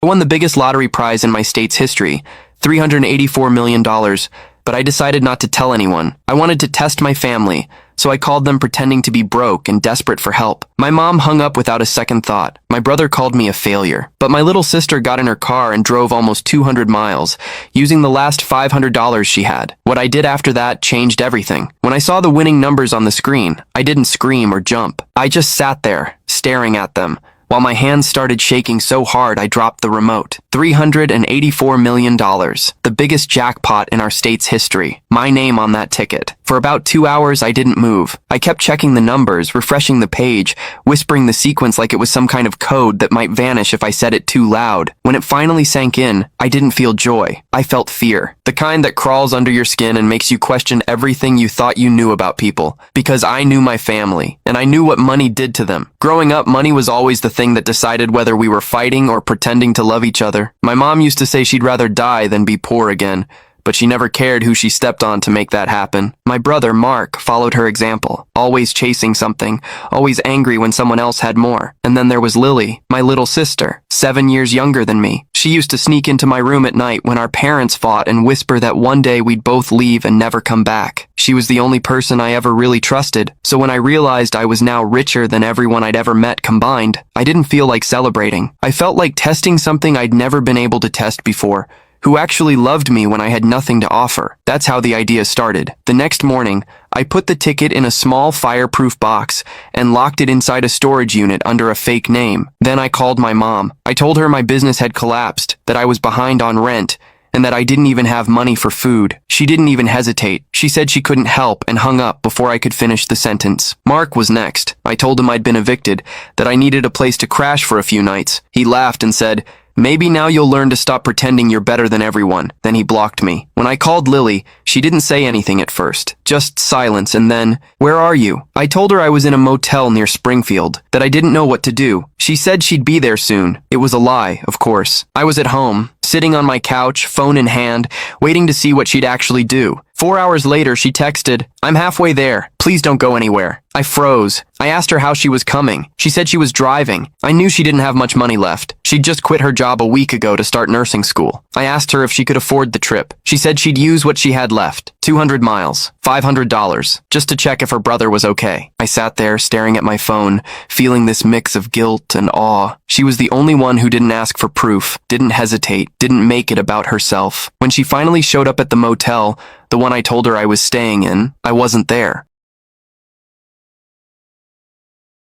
I won the biggest lottery prize in my state's history, $384 million, but I decided not to tell anyone. I wanted to test my family, so I called them pretending to be broke and desperate for help. My mom hung up without a second thought. My brother called me a failure. But my little sister got in her car and drove almost 200 miles, using the last $500 she had. What I did after that changed everything. When I saw the winning numbers on the screen, I didn't scream or jump. I just sat there, staring at them, while my hands started shaking so hard I dropped the remote. $384 million, the biggest jackpot in our state's history. My name on that ticket. For about 2 hours, I didn't move. I kept checking the numbers, refreshing the page, whispering the sequence like it was some kind of code that might vanish if I said it too loud. When it finally sank in, I didn't feel joy. I felt fear. The kind that crawls under your skin and makes you question everything you thought you knew about people. Because I knew my family, and I knew what money did to them. Growing up, money was always the thing that decided whether we were fighting or pretending to love each other. My mom used to say she'd rather die than be poor again, but she never cared who she stepped on to make that happen. My brother, Mark, followed her example, always chasing something, always angry when someone else had more. And then there was Lily, my little sister, 7 years younger than me. She used to sneak into my room at night when our parents fought and whisper that one day we'd both leave and never come back. She was the only person I ever really trusted, so when I realized I was now richer than everyone I'd ever met combined, I didn't feel like celebrating. I felt like testing something I'd never been able to test before. Who actually loved me when I had nothing to offer. That's how the idea started. The next morning, I put the ticket in a small fireproof box and locked it inside a storage unit under a fake name. Then I called my mom. I told her my business had collapsed, that I was behind on rent, and that I didn't even have money for food. She didn't even hesitate. She said she couldn't help and hung up before I could finish the sentence. Mark was next. I told him I'd been evicted, that I needed a place to crash for a few nights. He laughed and said, "Maybe now you'll learn to stop pretending you're better than everyone." Then he blocked me. When I called Lily, she didn't say anything at first. Just silence and then, "Where are you?" I told her I was in a motel near Springfield, that I didn't know what to do. She said she'd be there soon. It was a lie, of course. I was at home, sitting on my couch, phone in hand, waiting to see what she'd actually do. 4 hours later, she texted, "I'm halfway there. Please don't go anywhere." I froze. I asked her how she was coming. She said she was driving. I knew she didn't have much money left. She'd just quit her job a week ago to start nursing school. I asked her if she could afford the trip. She said she'd use what she had left. 200 miles, $500, just to check if her brother was okay. I sat there staring at my phone, feeling this mix of guilt and awe. She was the only one who didn't ask for proof, didn't hesitate, didn't make it about herself. When she finally showed up at the motel, the one I told her I was staying in, I wasn't there.